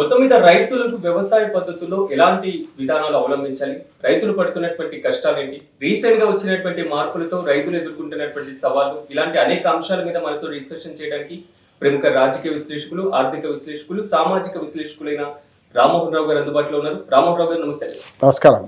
మొత్తం మీద రైతులకు వ్యవసాయ పద్ధతుల్లో ఎలాంటి విధానాలు అవలంబించాలి, రైతులు పడుతున్నటువంటి కష్టాలేంటి, రీసెంట్ గా వచ్చినటువంటి మార్పులతో రైతులు ఎదుర్కొంటున్నటువంటి సవాళ్లు, ఇలాంటి అనేక అంశాల మీద మనతో డిస్కషన్ చేయడానికి ప్రముఖ రాజకీయ విశ్లేషకులు, ఆర్థిక విశ్లేషకులు, సామాజిక విశ్లేషకులైన రామ్మోహన్ రావు గారు అందుబాటులో ఉన్నారు. రామ్మోహన్ రావు గారు నమస్తే. నమస్కారం.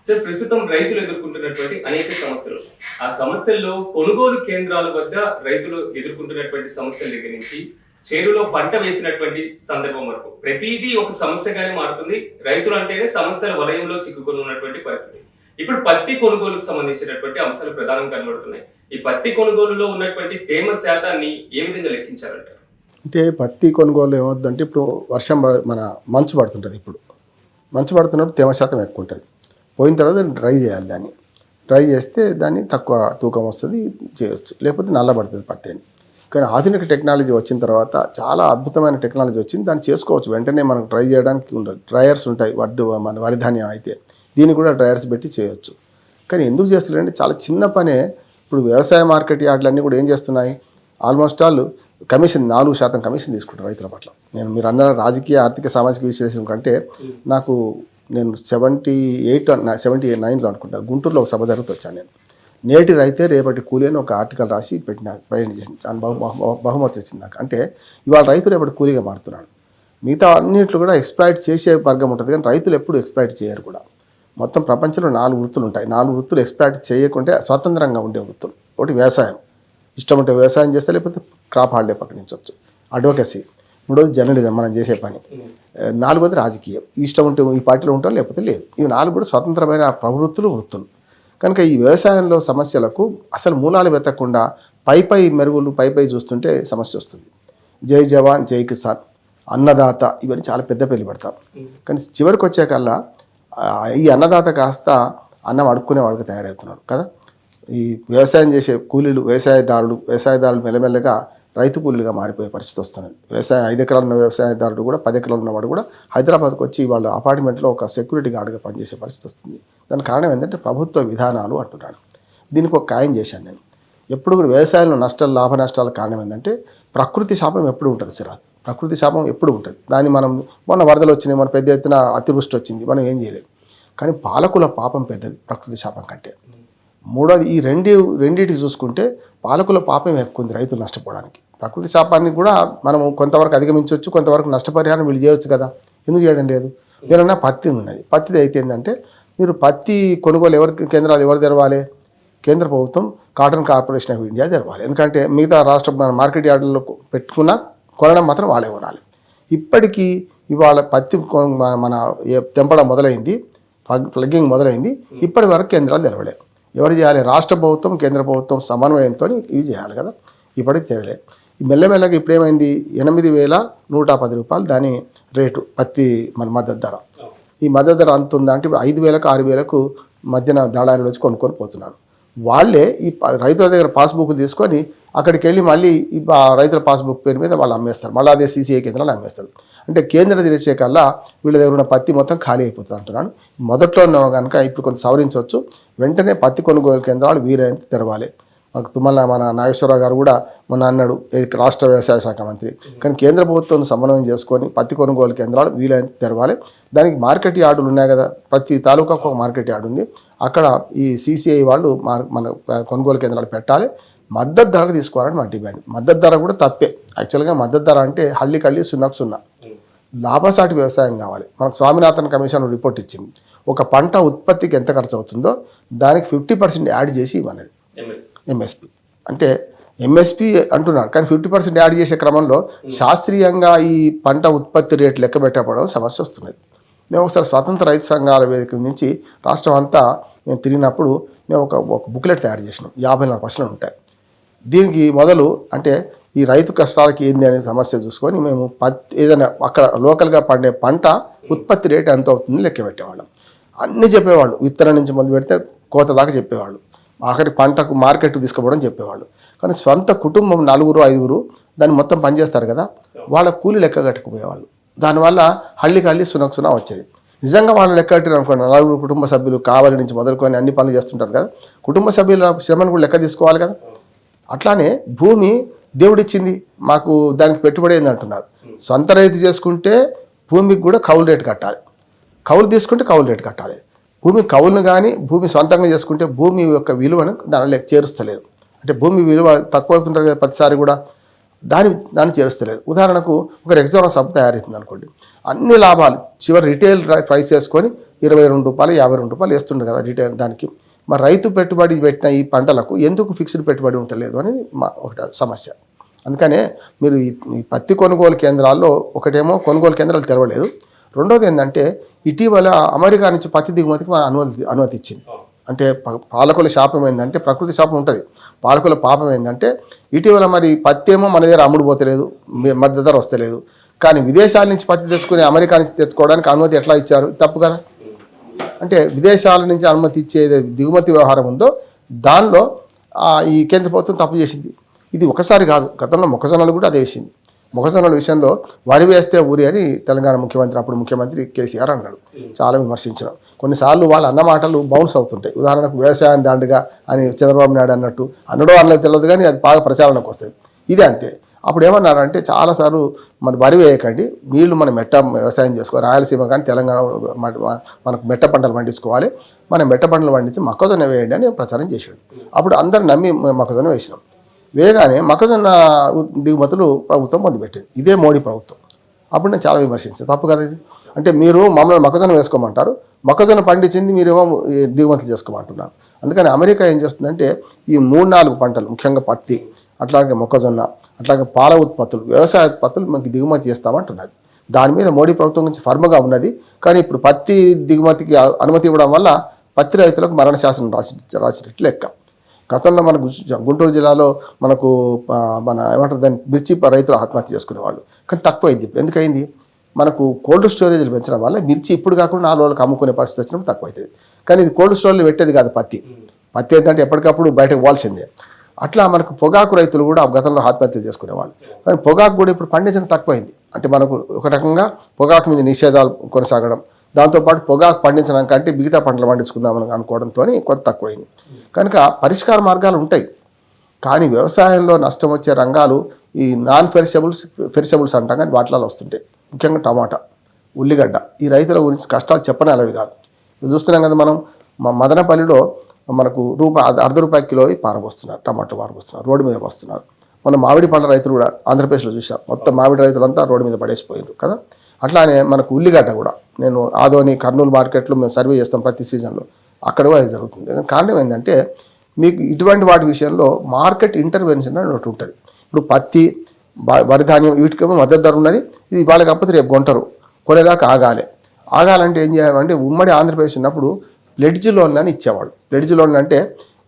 సార్, ప్రస్తుతం రైతులు ఎదుర్కొంటున్నటువంటి అనేక సమస్యలు, ఆ సమస్యల్లో కొనుగోలు కేంద్రాల వద్ద రైతులు ఎదుర్కొంటున్నటువంటి సమస్యల దగ్గర నుంచి చేరులో పంట వేసినటువంటి సందర్భం వరకు ప్రతిదీ ఒక సమస్యగానే మారుతుంది. రైతులు అంటేనే సమస్యల వలయంలో చిక్కుకొని ఉన్నటువంటి పరిస్థితి. ఇప్పుడు పత్తి కొనుగోలుకు సంబంధించినటువంటి అంశాలు ప్రధానంగా కనబడుతున్నాయి. ఈ పత్తి కొనుగోలులో ఉన్నటువంటి తేమ శాతాన్ని ఏ విధంగా లెక్కించాలంటారు? అంటే పత్తి కొనుగోలు ఏమవుతుందంటే ఇప్పుడు మంచు పడుతుంటుంది. ఇప్పుడు మంచు పడుతున్నప్పుడు తేమ శాతం ఎక్కువ ఉంటుంది. పోయిన తర్వాత డ్రై చేయాలి. దాన్ని డ్రై చేస్తే దాన్ని తక్కువ తూకం వస్తుంది, చేయొచ్చు. లేకపోతే నల్లబడుతుంది పత్తి అని. కానీ ఆధునిక టెక్నాలజీ వచ్చిన తర్వాత చాలా అద్భుతమైన టెక్నాలజీ వచ్చింది. దాన్ని చేసుకోవచ్చు. వెంటనే మనకు డ్రై చేయడానికి ఉండదు. డ్రయర్స్ ఉంటాయి. మన వరి ధాన్యం అయితే దీన్ని కూడా డ్రయర్స్ పెట్టి చేయొచ్చు. కానీ ఎందుకు చేస్తున్నారంటే చాలా చిన్న పనే. ఇప్పుడు వ్యవసాయ మార్కెట్ యార్డులన్నీ కూడా ఏం చేస్తున్నాయి, ఆల్మోస్ట్ ఆల్ కమిషన్ 4% కమిషన్ తీసుకుంటారు రైతుల పట్ల. మీరు అన్న రాజకీయ ఆర్థిక సామాజిక విశ్లేషణ కంటే నేను 79 అనుకుంటా గుంటూరులో ఒక సభ జరుగుతూ వచ్చాను. నేను నేటి రైతే రేపటి కూలి అని ఒక ఆర్టికల్ రాసి ప్రజెంట్ చేసిన బహుమతి వచ్చింది నాకు. అంటే ఇవాళ రైతు రేపటి కూలీగా మారుతున్నాడు. మిగతా అన్నింటిలో కూడా ఎక్స్ప్లాయిట్ చేసే వర్గం ఉంటుంది, కానీ రైతులు ఎప్పుడు ఎక్స్ప్లాయిట్ చేయరు కూడా. మొత్తం ప్రపంచంలో 4 వృత్తులు ఉంటాయి. 4 వృత్తులు ఎక్స్ప్లాయిట్ చేయకుంటే స్వతంత్రంగా ఉండే వృత్తులు. ఒకటి వ్యవసాయం, ఇష్టం ఉంటే వ్యవసాయం చేస్తే, లేకపోతే క్రాప్ హాలిడే ప్రకటించవచ్చు. అడ్వొకసీ, 3వది జర్నలిజం, మనం చేసే పని. 4వది రాజకీయం, ఇష్టం ఉంటే ఈ పార్టీలో ఉంటాం, లేకపోతే లేదు. ఇవి 4 కూడా స్వతంత్రమైన వృత్తులు. కనుక ఈ వ్యవసాయంలో సమస్యలకు అసలు మూలాలు వెతకకుండా పై మెరుగులు పై చూస్తుంటే సమస్య వస్తుంది. జై జవాన్ జై కిసాన్, అన్నదాత, ఇవన్నీ చాలా పెద్ద పేర్లు పెడతాం. కానీ చివరికి వచ్చేకల్లా ఈ అన్నదాత కాస్త అన్నం అడుక్కునే వాడికి తయారవుతున్నాడు కదా. ఈ వ్యవసాయం చేసే కూలీలు, వ్యవసాయదారులు మెల్లమెల్లగా రైతు కూలీలుగా మారిపోయే పరిస్థితి వస్తున్నది. 5 ఎకరాలు ఉన్న వ్యవసాయదారుడు కూడా 10 ఎకరాలు ఉన్నవాడు కూడా హైదరాబాద్కి వచ్చి వాళ్ళ అపార్ట్మెంట్లో ఒక సెక్యూరిటీ గార్డ్గా పనిచేసే పరిస్థితి వస్తుంది. దానికి కారణం ఏంటంటే ప్రభుత్వ విధానాలు అంటున్నాడు. దీనికి ఒక ఖాయం చేశాను నేను. ఎప్పుడు కూడా వ్యవసాయంలో నష్టాలు లాభ నష్టాల కారణం ఏంటంటే ప్రకృతి శాపం ఎప్పుడు ఉంటుంది సిరాజ్. ప్రకృతి శాపం ఎప్పుడు ఉంటుంది. దాన్ని మనం మొన్న వరదలు వచ్చినాయి, మన పెద్ద ఎత్తున అతివృష్టి వచ్చింది, మనం ఏం చేయలేము. కానీ పాలకుల పాపం పెద్దది ప్రకృతి శాపం కంటే. 3వది ఈ రెండింటికి చూసుకుంటే పాలకుల పాపం ఎక్కువ ఉంది రైతులు నష్టపోవడానికి. ప్రకృతి శాపాన్ని కూడా మనం కొంతవరకు అధిగమించవచ్చు, కొంతవరకు నష్టపరిహారం వీళ్ళు చేయవచ్చు కదా. ఎందుకు చేయడం లేదు? మీరన్నా పత్తి ఉన్నది. పత్తిది అయితే ఏంటంటే మీరు పత్తి కొనుగోలు కేంద్రాలు ఎవరు తెరవాలి? కేంద్ర ప్రభుత్వం కాటన్ కార్పొరేషన్ ఆఫ్ ఇండియా తెరవాలి. ఎందుకంటే మిగతా రాష్ట్ర మార్కెట్ యార్డుల్లో పెట్టుకున్న కొనడం మాత్రం వాళ్ళే కొనాలి. ఇప్పటికీ ఇవాళ పత్తి మన తెంపడం మొదలైంది, ప్లగ్గింగ్ మొదలైంది. ఇప్పటి వరకు కేంద్రాలు తెరవలేదు. ఎవరు చేయాలి? రాష్ట్ర ప్రభుత్వం కేంద్ర ప్రభుత్వం సమన్వయంతో ఇవి చేయాలి కదా. ఇప్పటికి తెరవలేదు. మెల్లమెల్లగా ఇప్పుడేమైంది, 8,110 రూపాయలు దాని రేటు పత్తి మన మద్దతు ధర. ఈ మద్దతు ధర అంత ఉందా అంటే ఇప్పుడు 5,000కు 6,000కు మధ్యన దళారులు వచ్చి కొనుక్కొని పోతున్నారు. వాళ్ళే ఈ రైతుల దగ్గర పాస్బుక్ తీసుకొని అక్కడికి వెళ్ళి మళ్ళీ రైతుల పాస్బుక్ పేరు మీద వాళ్ళు అమ్మేస్తారు. మళ్ళీ అదే CCI కేంద్రాలు అమ్మేస్తారు. అంటే కేంద్రం తెరిచే కల్లా వీళ్ళ దగ్గర ఉన్న పత్తి మొత్తం ఖాళీ అయిపోతుంది అంటున్నాను. మొదట్లో ఉన్న కనుక ఇప్పుడు కొంత సవరించవచ్చు. వెంటనే పత్తి కొనుగోలు కేంద్రాలు వీలైనంత తెరవాలి. మాకు తుమ్మల మన నాగేశ్వరరావు గారు కూడా మొన్న అన్నాడు, రాష్ట్ర వ్యవసాయ శాఖ మంత్రి. కానీ కేంద్ర ప్రభుత్వం సమన్వయం చేసుకొని పత్తి కొనుగోలు కేంద్రాలు వీలైనంత తెరవాలి. దానికి మార్కెట్ యార్డులు ఉన్నాయి కదా, ప్రతి తాలూకాకు ఒక మార్కెట్ యార్డు ఉంది. అక్కడ ఈ CCI వాళ్ళు మన కొనుగోలు కేంద్రాలు పెట్టాలి. మద్దతు ధరకు తీసుకోవాలని మా డిమాండ్. మద్దతు ధర కూడా తప్పే. యాక్చువల్గా మద్దతు ధర అంటే హల్లి 0 లాభసాటి వ్యవసాయం కావాలి. మనకు స్వామినాథన్ కమిషన్ రిపోర్ట్ ఇచ్చింది. ఒక పంట ఉత్పత్తికి ఎంత ఖర్చు అవుతుందో దానికి 50% యాడ్ చేసి ఇవ్వనది MSP. అంటే MSP అంటున్నారు, కానీ 50% యాడ్ చేసే క్రమంలో శాస్త్రీయంగా ఈ పంట ఉత్పత్తి రేటు లెక్క పెట్టకపోవడం సమస్య వస్తున్నది. మేము ఒకసారి స్వతంత్ర రైతు సంఘాల వేదిక నుంచి రాష్ట్రం అంతా మేము తిరిగినప్పుడు మేము ఒక బుక్లెట్ తయారు చేసినాం. 54 ప్రశ్నలు ఉంటాయి. దీనికి మొదలు అంటే ఈ రైతు కష్టాలకి ఏంది అనే సమస్య చూసుకొని మేము ఏదైనా అక్కడ లోకల్గా పండే పంట ఉత్పత్తి రేటు ఎంత అవుతుంది లెక్క పెట్టేవాళ్ళం. అన్నీ చెప్పేవాళ్ళు. విత్తనం నుంచి మొదలు పెడితే కోత దాకా చెప్పేవాళ్ళు. ఆఖరి పంటకు మార్కెట్కు తీసుకుపోవడం చెప్పేవాళ్ళు. కానీ సొంత కుటుంబం 4-5 దాన్ని మొత్తం పనిచేస్తారు కదా, వాళ్ళ కూలి లెక్క కట్టుకుపోయేవాళ్ళు. దానివల్ల హళ్ళి సునా వచ్చేది. నిజంగా వాళ్ళు లెక్క కట్టారు అనుకోండి, 4 కుటుంబ సభ్యులు కావాలి నుంచి మొదలుకొని అన్ని పనులు చేస్తుంటారు కదా, కుటుంబ సభ్యుల శ్రమను కూడా లెక్క తీసుకోవాలి కదా. అట్లానే భూమి దేవుడిచ్చింది, మాకు దానికి పెట్టుబడి ఏంది అంటున్నారు. సొంత రైతు చేసుకుంటే భూమికి కూడా కౌలు రేటు కట్టాలి, కౌలు తీసుకుంటే కౌలు రేటు కట్టాలి. భూమి కౌలును కానీ భూమి సొంతంగా చేసుకుంటే భూమి యొక్క విలువను దానిలో చేరుస్తలేరు. అంటే భూమి విలువ తక్కువ అవుతుంటుంది కదా ప్రతిసారి కూడా, దాన్ని చేరుస్తలేరు. ఉదాహరణకు ఒక ఎగ్జామ్ సబ్బు తయారవుతుంది అనుకోండి, అన్ని లాభాలు చివరి రిటైల్ ప్రైస్ వేసుకొని ₹22 ₹52 వేస్తుండే కదా రిటైల్ దానికి. మరి రైతు పెట్టుబడి పెట్టిన ఈ పంటలకు ఎందుకు ఫిక్స్డ్ పెట్టుబడి ఉండలేదు అనేది ఒకటి సమస్య. అందుకనే మీరు ఈ పత్తి కొనుగోలు కేంద్రాల్లో ఒకటేమో కొనుగోలు కేంద్రాలు తెరవలేదు, రెండోది ఏంటంటే ఇటీవల అమెరికా నుంచి పత్తి దిగుమతికి మన అనుమతి ఇచ్చింది. అంటే పాలకుల శాపం ఏంటంటే, ప్రకృతి శాపం ఉంటుంది, పాలకుల పాపం ఏంటంటే ఇటీవల మరి పత్తి ఏమో మన దగ్గర అమ్ముడు పోతలేదు, మధ్య ధర వస్తలేదు, కానీ విదేశాల నుంచి పత్తి తెచ్చుకుని అమెరికా నుంచి తెచ్చుకోవడానికి అనుమతి ఎట్లా ఇచ్చారు? తప్పు కదా. అంటే విదేశాల నుంచి అనుమతి ఇచ్చే దిగుమతి వ్యవహారం ఉందో దానిలో ఈ కేంద్ర ప్రభుత్వం తప్పు చేసింది. ఇది ఒకసారి కాదు, గతంలో మొక్కజొన్నలు కూడా అదే వేసింది. మొక్కజొన్నల విషయంలో వరి వేస్తే ఊరి అని తెలంగాణ ముఖ్యమంత్రి, అప్పుడు ముఖ్యమంత్రి కేసీఆర్ అన్నాడు, చాలా విమర్శించడం. కొన్నిసార్లు వాళ్ళు అన్న మాటలు బౌన్స్ అవుతుంటాయి. ఉదాహరణకు వ్యవసాయం దాండుగా అని చంద్రబాబు నాయుడు అన్నట్టు అనడో అన్నది తెలియదు, కానీ అది బాగా ప్రచారణకు వస్తుంది. ఇదే అంతే. అప్పుడు ఏమన్నారంటే చాలాసార్లు మన వరి వేయకండి, వీళ్ళు మన మెట్ట వ్యవసాయం చేసుకోవాలి, రాయలసీమ కానీ తెలంగాణ మనకు మెట్ట పంటలు పండించుకోవాలి, మన మెట్ట పంటలు పండించి మొక్కజొన్న వేయండి అని ప్రచారం చేశాడు. అప్పుడు అందరు నమ్మి మొక్కజొన్న వేసినాం. వేయగానే మొక్కజొన్న దిగుమతులు ప్రభుత్వం పొందిపెట్టింది, ఇదే మోడీ ప్రభుత్వం. అప్పుడు నేను చాలా విమర్శించాను, తప్పు కదా ఇది. అంటే మీరు మమ్మల్ని మొక్కజొన్న వేసుకోమంటారు, మొక్కజొన్న పండించింది మీరేమో దిగుమతులు చేసుకోమంటున్నారు. అందుకని అమెరికా ఏం చేస్తుందంటే ఈ 3-4 పంటలు, ముఖ్యంగా పత్తి, అట్లాగే మొక్కజొన్న, అట్లాగే పాల ఉత్పత్తులు, వ్యవసాయ ఉత్పత్తులు మనకి దిగుమతి చేస్తామంటున్నది. దాని మీద మోడీ ప్రభుత్వం నుంచి ఫర్మ్గా ఉన్నది. కానీ ఇప్పుడు పత్తి దిగుమతికి అనుమతి ఇవ్వడం వల్ల పత్తి రైతులకు మరణ శాసనం రాసినట్లు లెక్క. గతంలో మన గుంటూరు జిల్లాలో మనకు ఏమంటారు దాన్ని మిర్చి రైతులు ఆత్మహత్య చేసుకునేవాళ్ళు, కానీ తక్కువైంది. ఇప్పుడు ఎందుకైంది? మనకు కోల్డ్ స్టోరేజ్లు పెంచడం వల్ల మిర్చి ఇప్పుడు కాకుండా 4 రోజులకు అమ్ముకునే పరిస్థితి వచ్చినప్పుడు తక్కువ అవుతుంది. కానీ ఇది కోల్డ్ స్టోరేజ్లో పెట్టేది కాదు పత్తి ఏంటంటే ఎప్పటికప్పుడు బయటకు పోవాల్సిందే. అట్లా మనకు పొగాకు రైతులు కూడా గతంలో ఆత్మహత్యలు చేసుకునేవాళ్ళు, కానీ పొగాకు కూడా ఇప్పుడు పండించడం తక్కువైంది. అంటే మనకు ఒక రకంగా పొగాకు మీద నిషేధాలు కొనసాగడం, దాంతోపాటు పొగాకు పండించడం కంటే మిగతా పంటలు పండించుకుందామని అనుకోవడంతో కొంత తక్కువైంది. కనుక పరిష్కార మార్గాలు ఉంటాయి, కానీ వ్యవసాయంలో నష్టం వచ్చే రంగాలు ఈ నాన్ పెరిషబుల్స్ అంటాం, కానీ వాటిలో వస్తుంటాయి. ముఖ్యంగా టమాటా, ఉల్లిగడ్డ. ఈ రైతుల గురించి కష్టాలు చెప్పనలవి కాదు. చూస్తున్నాం కదా మనం, మదనపల్లిలో మనకు ₹1.5 కిలో పారబోస్తున్నారు, టమాటో పారబోస్తున్నారు, రోడ్డు మీదకి వస్తున్నారు. మన మామిడి పండ్ల రైతులు కూడా ఆంధ్రప్రదేశ్లో చూసాం, మొత్తం మామిడి రైతులంతా రోడ్డు మీద పడేసిపోయారు కదా. అట్లానే మనకు ఉల్లిగడ్డ కూడా, నేను ఆదోని కర్నూలు మార్కెట్లో మేము సర్వే చేస్తాం ప్రతి సీజన్లో, అక్కడ కూడా అది జరుగుతుంది. కారణం ఏంటంటే మీకు ఇటువంటి వాటి విషయంలో మార్కెట్ ఇంటర్వెన్షన్ అని ఒకటి ఉంటుంది. ఇప్పుడు పత్తి, వరి ధాన్యం వీటికేమో మద్దతు ధర ఉన్నది, ఇది వాళ్ళకి కాకపోతే రేపు కొంటారు, కొనేదాకా ఆగాలంటే ఏం చేయాలంటే ఉమ్మడి ఆంధ్రప్రదేశ్ ఉన్నప్పుడు ప్లెడ్జ్ లోన్లు అని ఇచ్చేవాడు. ప్లెడ్జ్ లోన్లు అంటే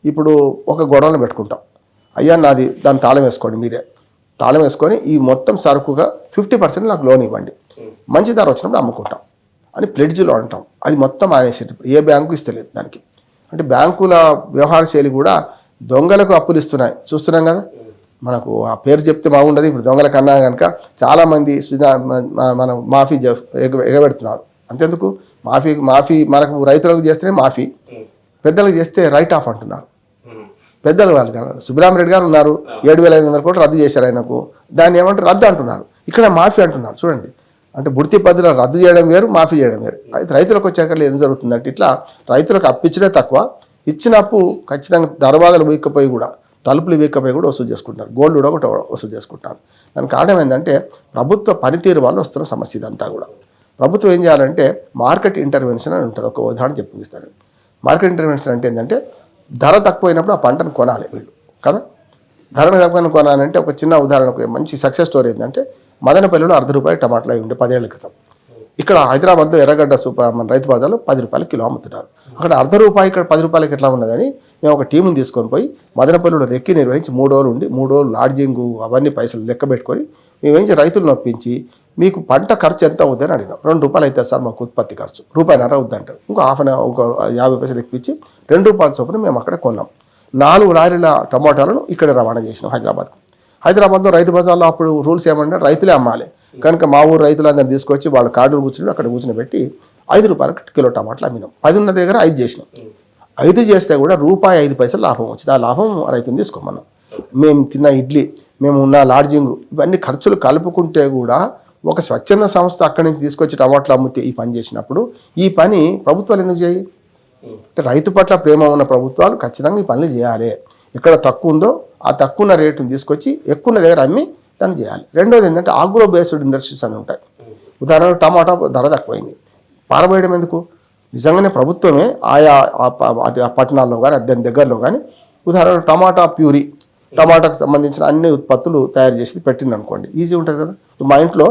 ఇప్పుడు ఒక గొడవను పెట్టుకుంటాం, అయ్యా నాది దాన్ని తాళం వేసుకోండి, మీరే తాళం వేసుకొని ఈ మొత్తం సరుకుగా 50% నాకు లోన్ ఇవ్వండి, మంచి ధర వచ్చినప్పుడు అమ్ముకుంటాం అని ప్లెడ్జ్ లోన్ అంటాం. అది మొత్తం మానేసేటప్పుడు ఏ బ్యాంకు ఇస్తలేదు దానికి. అంటే బ్యాంకుల వ్యవహార శైలి కూడా దొంగలకు అప్పులు ఇస్తున్నాయి, చూస్తున్నాం కదా. మనకు ఆ పేరు చెప్తే బాగుండదు, ఇప్పుడు దొంగల కన్నా కనుక చాలామంది మన మాఫీ ఎగబెడుతున్నారు. అంతెందుకు మాఫీ మనకు రైతులకు చేస్తేనే మాఫీ, పెద్దలకు చేస్తే రైట్ ఆఫ్ అంటున్నారు. పెద్దలు వాళ్ళు సుబ్బరామరెడ్డి గారు ఉన్నారు, 7,500 కోట్లు రద్దు చేశారు ఆయనకు, దాన్ని ఏమంటారు రద్దు అంటున్నారు, ఇక్కడ మాఫీ అంటున్నారు. చూడండి, అంటే భృతి పద్ధతిలో రద్దు చేయడం వేరు, మాఫీ చేయడం వేరు. అయితే రైతులకు వచ్చాక ఏం జరుగుతుందంటే ఇట్లా రైతులకు అప్పిచ్చినే తక్కువ, ఇచ్చిన అప్పు ఖచ్చితంగా దర్వాజాలు వీక్కపోయి కూడా, తలుపులు వీక్కపోయి కూడా వసూలు చేసుకుంటున్నారు, గోల్డ్ కూడా ఒకటి వసూలు చేసుకుంటారు. దానికి కారణం ఏంటంటే ప్రభుత్వ పనితీరు వల్ల వస్తున్న సమస్య ఇదంతా కూడా. ప్రభుత్వం ఏం చేయాలంటే మార్కెట్ ఇంటర్వెన్షన్ అని ఉంటుంది. ఒక ఉదాహరణ చెప్పిస్తాను. మార్కెట్ ఇంటర్వెన్షన్ అంటే ఏంటంటే ధర తక్కువైనప్పుడు ఆ పంటను కొనాలి వీళ్ళు కదా. ధరను తక్కువ కొనాలంటే ఒక చిన్న ఉదాహరణకు మంచి సక్సెస్ స్టోరీ ఏంటంటే మదనపల్లిలో ₹1 టమాటాలు అయి ఉండే 10 ఏళ్ల క్రితం. ఇక్కడ హైదరాబాద్లో ఎర్రగడ్డ మన రైతు బజార్లో ₹10 కిలో అమ్ముతున్నారు. అక్కడ ₹1 ఇక్కడ ₹10 ఎట్లా ఉన్నదని మేము ఒక టీముని తీసుకొని పోయి మదనపల్లిలో రెక్కి నిర్వహించి 3 రోజులు ఉండి 3 రోజులు లాడ్జింగ్ అవన్నీ పైసలు లెక్క పెట్టుకొని మేమేంచి రైతులు నొప్పించి మీకు పంట ఖర్చు ఎంత అవుతుందని అడిగినాం. ₹2 అవుతుంది సార్ మాకు ఉత్పత్తి ఖర్చు, ₹1.5 అవుతుందంటారు. ఇంకో ఒక 50 పైసలు ఎక్కించి ₹2 చొప్పున మేము అక్కడ కొన్నాం. 4 లారీల టమాటాలను ఇక్కడ రవాణా చేసినాం హైదరాబాద్లో రైతు బజార్లో. అప్పుడు రూల్స్ ఏమంటే రైతులే అమ్మాలి, కనుక మా ఊరు రైతులందరినీ తీసుకొచ్చి వాళ్ళ కార్డులు కూర్చుని అక్కడ కూర్చుని పెట్టి 5 రూపాయలకు కిలో టమాటాలు అమ్మినాం. 10 ఉన్న దగ్గర 5 చేసినాం. 5 చేస్తే కూడా ₹1.05 లాభం వచ్చింది. ఆ లాభం రైతుని తీసుకోమన్నాం. మేము తిన్న ఇడ్లీ, మేము ఉన్న లాడ్జింగ్, ఇవన్నీ ఖర్చులు కలుపుకుంటే కూడా ఒక స్వచ్ఛంద సంస్థ అక్కడి నుంచి తీసుకొచ్చి టమాటాలు అమ్మితే ఈ పని చేసినప్పుడు ఈ పని ప్రభుత్వాలు ఎందుకు చేయి? అంటే రైతు పట్ల ప్రేమ ఉన్న ప్రభుత్వాలు ఖచ్చితంగా ఈ పనులు చేయాలి. ఎక్కడ తక్కువ ఉందో ఆ తక్కువ ఉన్న రేటుని తీసుకొచ్చి ఎక్కువ ఉన్న దగ్గర అమ్మి దాన్ని చేయాలి. రెండోది ఏంటంటే ఆగ్రో బేస్డ్ ఇండస్ట్రీస్ అని ఉంటాయి. ఉదాహరణకు టమాటా ధర తక్కువైంది, పారబోయడం ఎందుకు? నిజంగానే ప్రభుత్వమే ఆయా పట్టణాల్లో కానీ దాని దగ్గరలో కానీ ఉదాహరణకు టమాటా ప్యూరీ, టమాటాకు సంబంధించిన అన్ని ఉత్పత్తులు తయారు చేసి పెట్టింది అనుకోండి, ఈజీ ఉంటుంది కదా. మా ఇంట్లో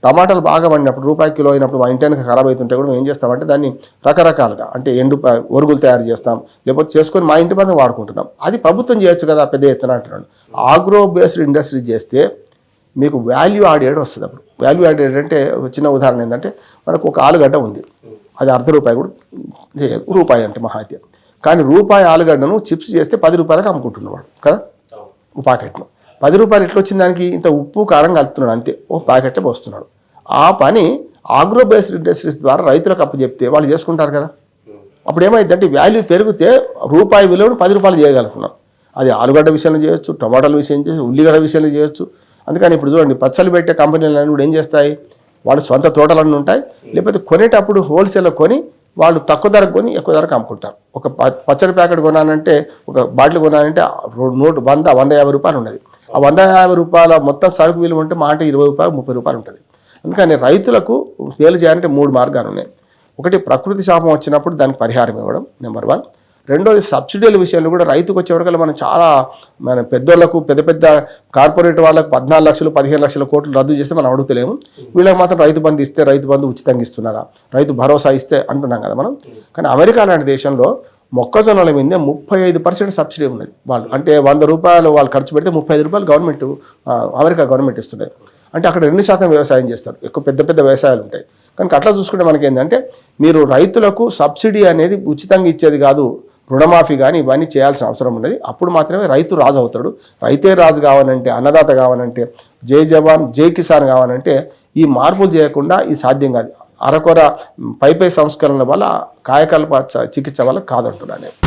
టమాటాలు బాగా పండినప్పుడు ₹1 కిలో అయినప్పుడు మా ఇంటి వెనక ఖరాబ్ అవుతుంటే కూడా మేము ఏం చేస్తామంటే దాన్ని రకరకాలుగా అంటే ఒరుగులు తయారు చేస్తాం, లేకపోతే చేసుకొని మా ఇంటి మీద వాడుకుంటున్నాం. అది ప్రభుత్వం చేయొచ్చు కదా పెద్ద ఎత్తున అంటున్నాడు. ఆగ్రో బేస్డ్ ఇండస్ట్రీ చేస్తే మీకు వాల్యూ యాడెడ్ వస్తుంది. అప్పుడు వాల్యూ యాడెడ్ అంటే చిన్న ఉదాహరణ ఏంటంటే మనకు ఒక ఆలుగడ్డ ఉంది, అది ₹0.5 కూడా ₹1 అంటే మహాత్యం. కానీ ₹1 ఆలుగడ్డను చిప్స్ చేస్తే ₹10 అమ్ముకుంటున్నవాడు కదా ప్యాకెట్ను. ₹10 ఎట్లా వచ్చిన దానికి ఇంత ఉప్పు కారం కలుపుతున్నాడు అంతే, ఓ ప్యాకెట్లే పోస్తున్నాడు. ఆ పని ఆగ్రో బేస్డ్ ఇండస్ట్రీస్ ద్వారా రైతులకు అప్పు చెప్తే వాళ్ళు చేసుకుంటారు కదా. అప్పుడు ఏమైందంటే వాల్యూ పెరిగితే ₹1 విలువను ₹10 చేయగలుగుతున్నాం. అది ఆలుగడ్డ విషయంలో చేయొచ్చు, టమాటాల విషయం చేయొచ్చు, ఉల్లిగడ్డ విషయంలో చేయొచ్చు. అందుకని ఇప్పుడు చూడండి పచ్చళ్ళు పెట్టే కంపెనీలన్నీ కూడా ఏం చేస్తాయి, వాళ్ళు సొంత తోటలన్నీ ఉంటాయి, లేకపోతే కొనేటప్పుడు హోల్సేల్లో కొని వాళ్ళు తక్కువ ధరకు కొని ఎక్కువ ధరకు అమ్ముకుంటారు. ఒక పచ్చడి ప్యాకెట్ కొనాలంటే, ఒక బాటిల్ కొనాలంటే ₹150 ఉన్నది. ఆ ₹150 మొత్తం సరుకు విలువ ఉంటే మాట ₹20 ₹30 ఉంటుంది. అందుకని రైతులకు మేలు చేయాలంటే 3 మార్గాలు ఉన్నాయి. ఒకటి ప్రకృతి శాపం వచ్చినప్పుడు దానికి పరిహారం ఇవ్వడం నెంబర్ 1. రెండోది సబ్సిడీల విషయంలో కూడా రైతుకు వచ్చేవరకల్లా మనం చాలా మన పెద్దోళ్లకు పెద్ద పెద్ద కార్పొరేట్ వాళ్ళకు 14 లక్షలు 15 లక్షల కోట్లు రద్దు చేస్తే మనం అడుగుతలేము. వీళ్ళకి మాత్రం రైతు బంధు ఇస్తే రైతు బంధు ఉచితంగా ఇస్తున్నారా, రైతు భరోసా ఇస్తే అంటున్నాం కదా మనం. కానీ అమెరికా లాంటి దేశంలో మొక్కజొన్నల మీద 35% సబ్సిడీ ఉన్నది. వాళ్ళు అంటే ₹100 వాళ్ళు ఖర్చు పెడితే ₹35 గవర్నమెంట్ అమెరికా గవర్నమెంట్ ఇస్తున్నారు. అంటే అక్కడ 2% వ్యవసాయం చేస్తారు, ఎక్కువ పెద్ద పెద్ద వ్యవసాయాలు ఉంటాయి. కనుక అట్లా చూసుకుంటే మనకి ఏంటంటే మీరు రైతులకు సబ్సిడీ అనేది ఉచితంగా ఇచ్చేది కాదు, రుణమాఫీ కానీ ఇవన్నీ చేయాల్సిన అవసరం ఉన్నది. అప్పుడు మాత్రమే రైతు రాజు అవుతాడు. రైతే రాజు కావాలంటే, అన్నదాత కావాలంటే, జై జవాన్ జై కిసాన్ కావాలంటే ఈ మార్పులు చేయకుండా ఇది సాధ్యం కాదు. అరకొర పై సంస్కరణల వల్ల కాయకల్ప చికిత్స వల్ల కాదంటున్నాను నేను.